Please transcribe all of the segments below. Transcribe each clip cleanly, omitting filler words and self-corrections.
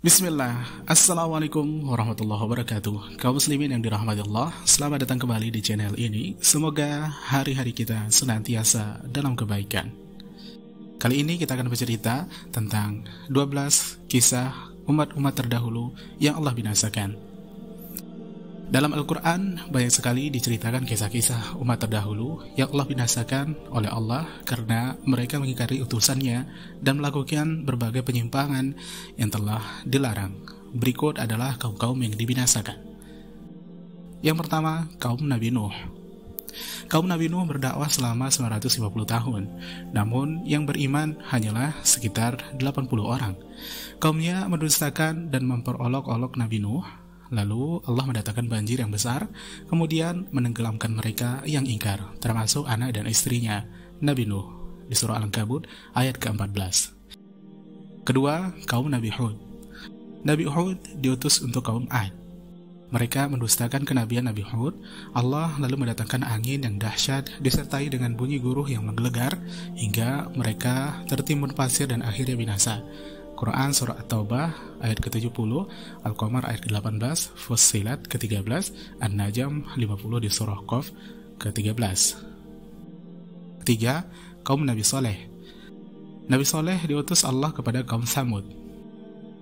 Bismillah, Assalamualaikum warahmatullahi wabarakatuh. Kaum muslimin yang dirahmati Allah, selamat datang kembali di channel ini. Semoga hari-hari kita senantiasa dalam kebaikan. Kali ini kita akan bercerita tentang 12 kisah umat-umat terdahulu yang Allah binasakan. Dalam Al-Quran banyak sekali diceritakan kisah-kisah umat terdahulu yang Allah binasakan oleh Allah karena mereka mengingkari utusannya dan melakukan berbagai penyimpangan yang telah dilarang. Berikut adalah kaum-kaum yang dibinasakan. Yang pertama, kaum Nabi Nuh. Kaum Nabi Nuh berdakwah selama 950 tahun, namun yang beriman hanyalah sekitar 80 orang. Kaumnya mendustakan dan memperolok-olok Nabi Nuh. Lalu Allah mendatangkan banjir yang besar, kemudian menenggelamkan mereka yang ingkar, termasuk anak dan istrinya, Nabi Nuh, di surah Al-Ankabut ayat ke-14. Kedua, kaum Nabi Hud. Nabi Hud diutus untuk kaum Ad. Mereka mendustakan kenabian Nabi Hud. Allah lalu mendatangkan angin yang dahsyat disertai dengan bunyi guruh yang menggelegar hingga mereka tertimbun pasir dan akhirnya binasa. Quran Surah At-Taubah ayat ke-70, Al-Qamar ayat ke-18, Fussilat ke-13, An-Najm 50 di Surah Qaf ke-13. Ketiga, kaum Nabi Saleh. Nabi Saleh diutus Allah kepada kaum Samud.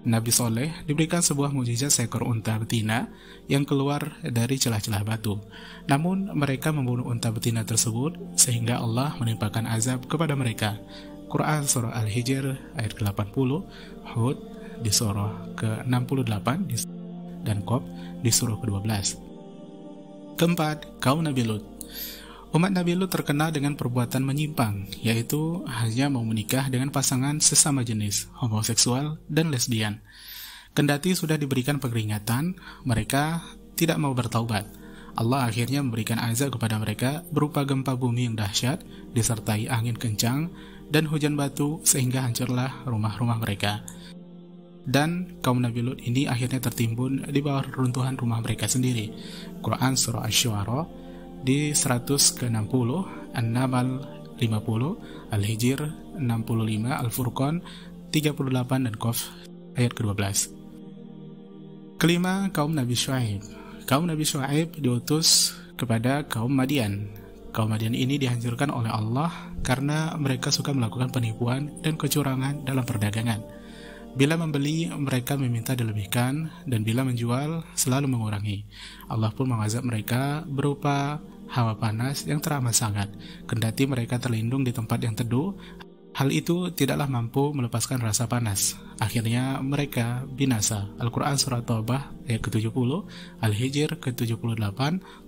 Nabi Saleh diberikan sebuah mukjizat seekor unta betina yang keluar dari celah-celah batu. Namun mereka membunuh unta betina tersebut sehingga Allah menimpakan azab kepada mereka. Quran Surah Al-Hijr ayat ke-80, Hud di surah ke-68 dan Qaf di surah ke-12. Keempat, kaum Nabi Lut. Umat Nabi Lut terkenal dengan perbuatan menyimpang, yaitu hanya mau menikah dengan pasangan sesama jenis, homoseksual dan lesbian. Kendati sudah diberikan peringatan, mereka tidak mau bertaubat. Allah akhirnya memberikan azab kepada mereka berupa gempa bumi yang dahsyat, disertai angin kencang dan hujan batu sehingga hancurlah rumah-rumah mereka. Dan kaum Nabi Lut ini akhirnya tertimbun di bawah runtuhan rumah mereka sendiri. Quran Surah Asy-Syu'ara di 100 ke-60, An-Naml 50, Al-Hijr 65, Al-Furqan 38 dan Qaf ayat ke-12. Kelima, kaum Nabi Syu'aib. Kaum Nabi Syu'aib diutus kepada kaum Madian. Kaum Madian ini dihancurkan oleh Allah karena mereka suka melakukan penipuan dan kecurangan dalam perdagangan. Bila membeli, mereka meminta dilebihkan, dan bila menjual, selalu mengurangi. Allah pun mengazab mereka berupa hawa panas yang teramat sangat. Kendati mereka terlindung di tempat yang teduh, hal itu tidaklah mampu melepaskan rasa panas. Akhirnya mereka binasa. Al-Quran Surah Taubah ayat ke-70, Al-Hijr ke-78,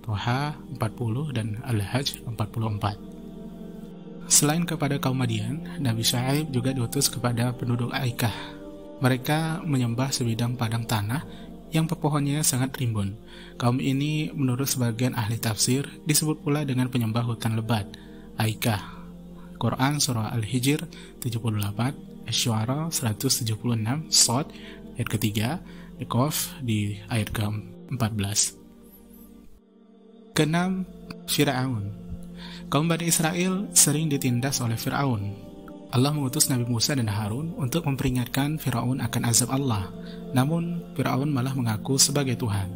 Toha 40 dan Al-Hajj 44. Selain kepada kaum Madian, Nabi Syu'aib juga diutus kepada penduduk Aikah. Mereka menyembah sebidang padang tanah yang pepohonnya sangat rimbun. Kaum ini menurut sebagian ahli tafsir disebut pula dengan penyembah hutan lebat, Aikah. Quran Surah Al-Hijr 78, Asy-Syu'ara 176, Shad ayat ketiga, Qaf di ayat ke-14. Keenam, Fir'aun. Kaum Bani Israel sering ditindas oleh Fir'aun. Allah mengutus Nabi Musa dan Harun untuk memperingatkan Fir'aun akan azab Allah. Namun Fir'aun malah mengaku sebagai Tuhan.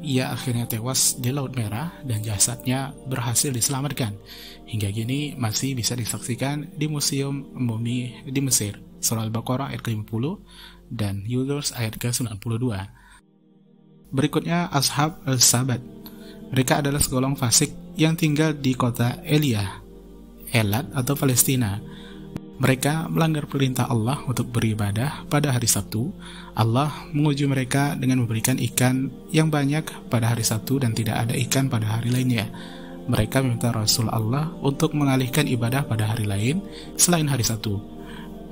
Ia akhirnya tewas di Laut Merah dan jasadnya berhasil diselamatkan. Hingga kini masih bisa disaksikan di Museum Mumi di Mesir. Surah Al-Baqarah ayat ke-50 dan Yunus ayat ke-92. Berikutnya Ashab al-Sabat. Mereka adalah segolong fasik yang tinggal di kota Elia, Elat atau Palestina. Mereka melanggar perintah Allah untuk beribadah pada hari Sabtu. Allah menguji mereka dengan memberikan ikan yang banyak pada hari Sabtu dan tidak ada ikan pada hari lainnya. Mereka meminta Rasul Allah untuk mengalihkan ibadah pada hari lain selain hari Sabtu.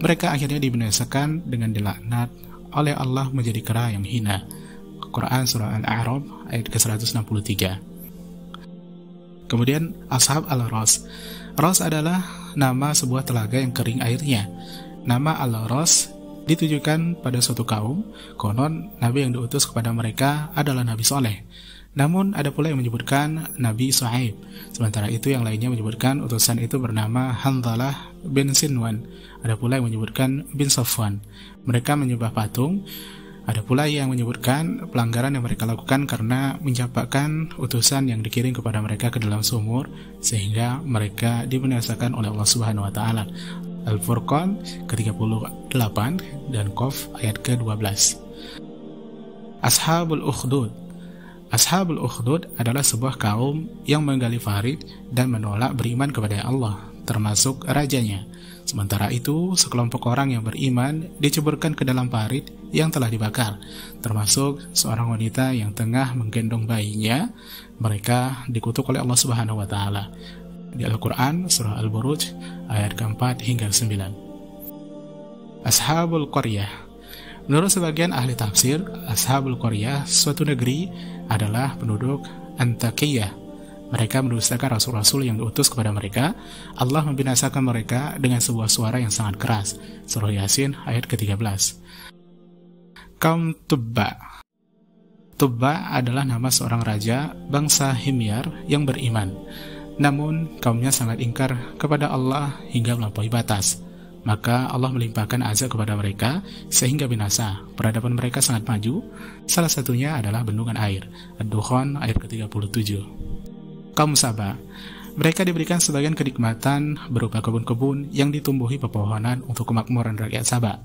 Mereka akhirnya dibinasakan dengan dilaknat oleh Allah menjadi kera yang hina. Quran Surah Al-A'raf ayat ke-163. Kemudian Ashab al-Ras. Ras adalah nama sebuah telaga yang kering airnya. Nama al-Ras ditujukan pada suatu kaum. Konon Nabi yang diutus kepada mereka adalah Nabi Saleh. Namun ada pula yang menyebutkan Nabi Syu'aib. Sementara itu yang lainnya menyebutkan utusan itu bernama Hanzalah bin Sinwan. Ada pula yang menyebutkan bin Safwan. Mereka menyembah patung Ada pula yang menyebutkan pelanggaran yang mereka lakukan karena mencampakkan utusan yang dikirim kepada mereka ke dalam sumur sehingga mereka dibinasakan oleh Allah Subhanahu wa taala. Al-Furqan ke-38 dan Qaf ayat ke-12. Ashabul Ukhdud. Ashabul Ukhdud adalah sebuah kaum yang menggali farid dan menolak beriman kepada Allah, termasuk rajanya. Sementara itu, sekelompok orang yang beriman diceburkan ke dalam parit yang telah dibakar, termasuk seorang wanita yang tengah menggendong bayinya. Mereka dikutuk oleh Allah Subhanahu wa taala. Di Al-Qur'an surah Al-Buruj ayat ke-4 hingga 9. Ashabul Qaryah. Menurut sebagian ahli tafsir, Ashabul Qaryah, suatu negeri, adalah penduduk Antakiyah. Mereka mendustakan rasul-rasul yang diutus kepada mereka. Allah membinasakan mereka dengan sebuah suara yang sangat keras. Surah Yasin ayat ke-13. Kaum Tubba. Tubba adalah nama seorang raja bangsa Himyar yang beriman. Namun kaumnya sangat ingkar kepada Allah hingga melampaui batas. Maka Allah melimpahkan azab kepada mereka sehingga binasa. Peradaban mereka sangat maju. Salah satunya adalah bendungan air. Ad-Dukhan ayat ke-37. Kaum Saba. Mereka diberikan sebagian kenikmatan berupa kebun-kebun yang ditumbuhi pepohonan untuk kemakmuran rakyat Saba.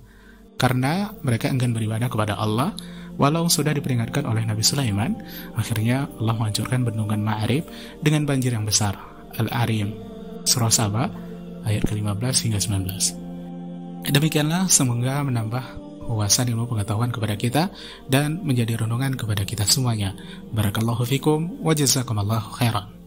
Karena mereka enggan beribadah kepada Allah, walau sudah diperingatkan oleh Nabi Sulaiman, akhirnya Allah menghancurkan bendungan Ma'rib dengan banjir yang besar. Al-Arim, Surah Saba, ayat ke-15 hingga 19. Demikianlah, semoga menambah wawasan ilmu pengetahuan kepada kita dan menjadi renungan kepada kita semuanya. Barakallahu fikum wa jazakumullahu khairan.